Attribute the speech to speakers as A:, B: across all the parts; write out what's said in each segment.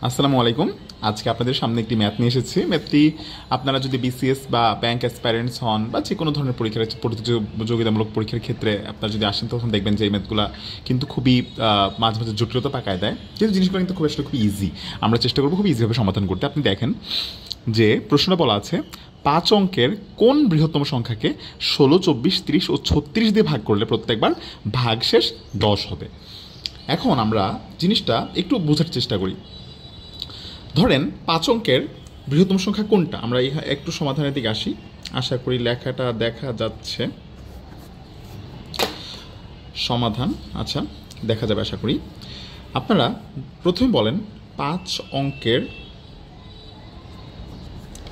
A: আসসালামু আলাইকুম। আজকে আপনাদের সামনে একটি ম্যাথ নিয়ে এসেছি। ম্যাথটি আপনারা যদি বিসিএস বা ব্যাংক অ্যাসপাইরেন্টস হন বা যে কোনো ধরনের পরীক্ষার প্রতিযোগিতামূলক পরীক্ষার ক্ষেত্রে আপনারা যদি আসেন তখন দেখবেন যে এই ম্যাথগুলো কিন্তু খুবই মাঝে মাঝে জটিলতা পাকায় দেয়, কিন্তু জিনিসগুলো কিন্তু খুব ইজি। আমরা চেষ্টা করবো খুব ইজিভাবে সমাধান করতে। আপনি দেখেন যে প্রশ্নটা বলা আছে 5 অঙ্কের কোন বৃহত্তম সংখ্যাকে 16, 24, 30 ও 36 দিয়ে ভাগ করলে প্রত্যেকবার ভাগশেষ 10 হবে। এখন আমরা জিনিসটা একটু বোঝার চেষ্টা করি। ধরেন 5 অঙ্কের বৃহত্তম সংখ্যা কোনটা, আমরা একটু সমাধানের দিকে আসি। আশা করি লেখাটা দেখা যাচ্ছে। সমাধান আচ্ছা দেখা যাবে আশা করি। আপনারা প্রথমে বলেন 5 অঙ্কের,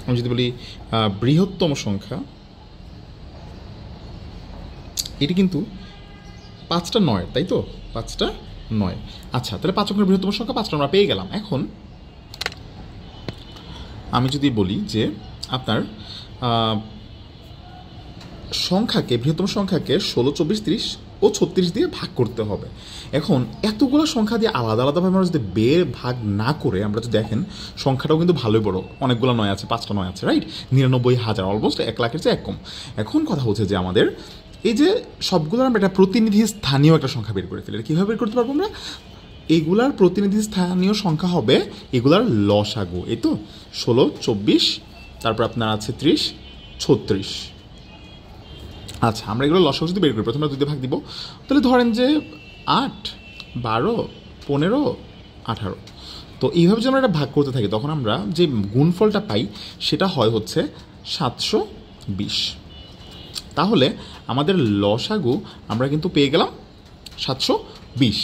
A: আমি যদি বলি বৃহত্তম সংখ্যা, এটি কিন্তু 5টা 9, তাই তো? 5টা 9। আচ্ছা, তাহলে 5 অঙ্কের বৃহত্তম সংখ্যা 5টা আমরা পেয়ে গেলাম। এখন আমি যদি বলি যে আপনার সংখ্যাকে, বৃহত্তম সংখ্যাকে 16, 24, 30 ও 36 দিয়ে ভাগ করতে হবে। এখন এতগুলো সংখ্যা দিয়ে আলাদা আলাদাভাবে আমরা যদি ভাগ না করে আমরা যদি দেখেন সংখ্যাটাও কিন্তু ভালোই বড়, অনেকগুলো 9 আছে, 5টা 9 আছে, রাইট? 99,000, অলমোস্ট 1 লাখের চেয়ে এক কম। এখন কথা হচ্ছে যে আমাদের এই যে সবগুলো আমরা একটা প্রতিনিধি স্থানীয় একটা সংখ্যা বের করে ফেলি। কীভাবে বের করতে পারবো আমরা? এগুলার প্রতিনিধি স্থানীয় সংখ্যা হবে এগুলার লসাগু। এই তো 16, 24, তারপর আপনার আছে 30, 36। আচ্ছা, আমরা এগুলো লসাগু যদি বের করি, প্রথমে 2 দিয়ে ভাগ দিব। তাহলে ধরেন যে 8, 12, 15, 18। তো এইভাবে যদি আমরা এটা ভাগ করতে থাকি তখন আমরা যে গুণফলটা পাই সেটা হয় হচ্ছে 720। তাহলে আমাদের লসাগু আমরা কিন্তু পেয়ে গেলাম 720।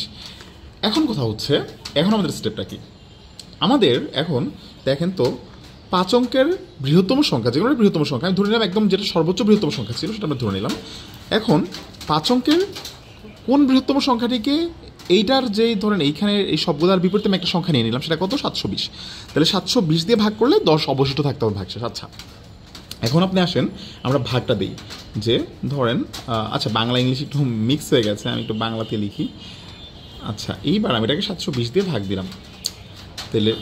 A: এখন কথা হচ্ছে, এখন আমাদের স্টেপটা কি? আমাদের এখন দেখেন তো 5 অঙ্কের বৃহত্তম সংখ্যা, যে কোনো বৃহত্তম সংখ্যা আমি ধরে নিলাম, একদম যেটা সর্বোচ্চ বৃহত্তম সংখ্যা ছিল সেটা আমরা ধরে নিলাম। এখন 5 অঙ্কের কোন বৃহত্তম সংখ্যাটিকে, এইটার যেই ধরেন এইখানে এই সবগুলোর বিপরীতে আমি একটা সংখ্যা নিয়ে নিলাম, সেটা কত? 720। তাহলে 720 দিয়ে ভাগ করলে 10 অবশিষ্ট থাকতে হবে ভাগশেষ। আচ্ছা, এখন আপনি আসেন আমরা ভাগটা দিই। যে ধরেন আচ্ছা, বাংলা ইংলিশ একটু মিক্স হয়ে গেছে, আমি একটু বাংলাতে লিখি। আচ্ছা, এইবার আমি এটাকে 720 দিয়ে ভাগ দিলাম। তাহলে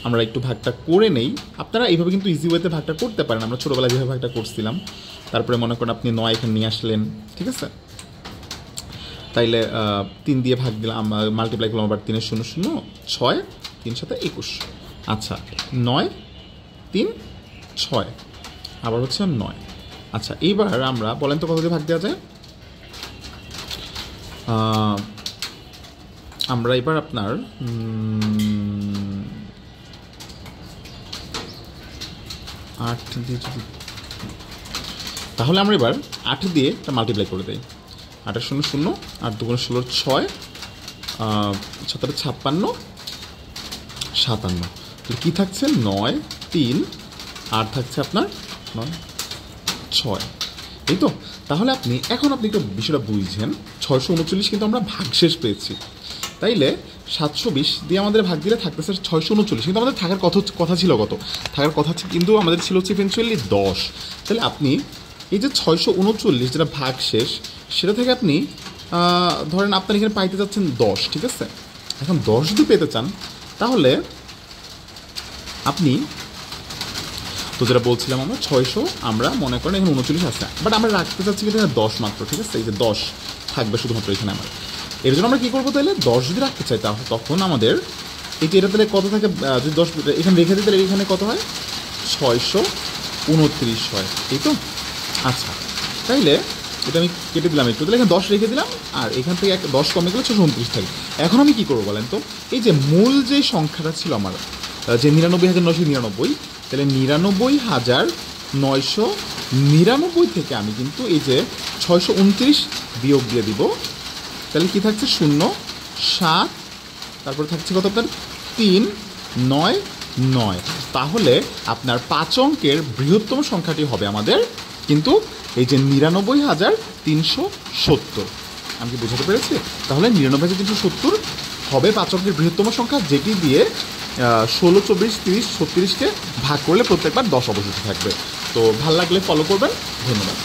A: আমরা একটু ভাগটা করে নেই। আপনারা এইভাবে কিন্তু ইজি ওয়েতে ভাগটা করতে পারেন, আমরা ছোটোবেলায় যেভাবে ভাগটা করছিলাম। তারপরে মনে করেন আপনি 9 এখানে নিয়ে আসলেন, ঠিক আছে? তাইলে 3 দিয়ে ভাগ দিলাম, মাল্টিপ্লাই করলাম, আবার 3 0 0 6, 3 7 21। আচ্ছা, 9, 3, 6, আবার হচ্ছে 9। আচ্ছা, এইবার আমরা বলেন তো কত দিয়ে ভাগ দেওয়া যায়? আমরা এবার আপনার 8 দিয়ে যদি, তাহলে আমরা এবার 8 দিয়ে একটা মাল্টিপ্লাই করে দিই। 8 0 0, 8 2 16, 6, 7 56, 57। তো কী থাকছে? 9, 3, আর থাকছে আপনার 9, 6। এই তো। তাহলে আপনি একটু বিষয়টা বুঝছেন। 639 কিন্তু আমরা ভাগশেষ পেয়েছি। তাইলে 720 দিয়ে আমাদের ভাগ দিলে থাকতেছে 639, কিন্তু আমাদের থাকার কথা ছিল কত? থাকার কথা কিন্তু আমাদের ছিল হচ্ছে ইভেনচুয়ালি 10। তাহলে আপনি এই যে 639 যেটা ভাগশেষ, সেটা থেকে আপনি ধরেন আপনার এখানে পাইতে যাচ্ছেন 10, ঠিক আছে? এখন 10 যদি পেতে চান তাহলে আপনি, তো যেটা বলছিলাম আমরা 600, আমরা মনে করেন এখানে 39 আছে, বাট আমরা রাখতে চাচ্ছি কিন্তু এখানে 10 মাত্র, ঠিক আছে? এই যে 10 থাকবে শুধুমাত্র এখানে আমার। এর জন্য আমরা কী করবো? তাহলে 10 যদি রাখতে চাই তখন আমাদের এটা তাহলে কত থাকে? যদি 10 এখানে রেখে দিই তাহলে এখানে কত হয়? 629 হয়, এই তো। আচ্ছা, তাইলে এটা আমি কেটে দিলাম একটু, তাহলে এখানে 10 রেখে দিলাম, আর এখান থেকে 10 কমে গেলে 629 থাকে। এখন আমি কী করবো বলেন তো? এই যে মূল যে সংখ্যাটা ছিল আমার, যে 99,999, তাহলে 99,999 থেকে আমি কিন্তু এই যে 629 বিয়োগ দিয়ে দিব। তাহলে কী থাকছে? 0, 7, তারপরে থাকছে কত আপনার? 3, 9, 9। তাহলে আপনার 5 অঙ্কের বৃহত্তম সংখ্যাটি হবে আমাদের কিন্তু এই যে 99,370। আমি কি বোঝাতে পেরেছি? তাহলে 99,370 হবে 5 অঙ্কের বৃহত্তম সংখ্যা, যেটি দিয়ে 16, 24, 30, 36কে ভাগ করলে প্রত্যেকবার 10 অবশিষ্ট থাকবে। তো ভালো লাগলে ফলো করবেন। ধন্যবাদ।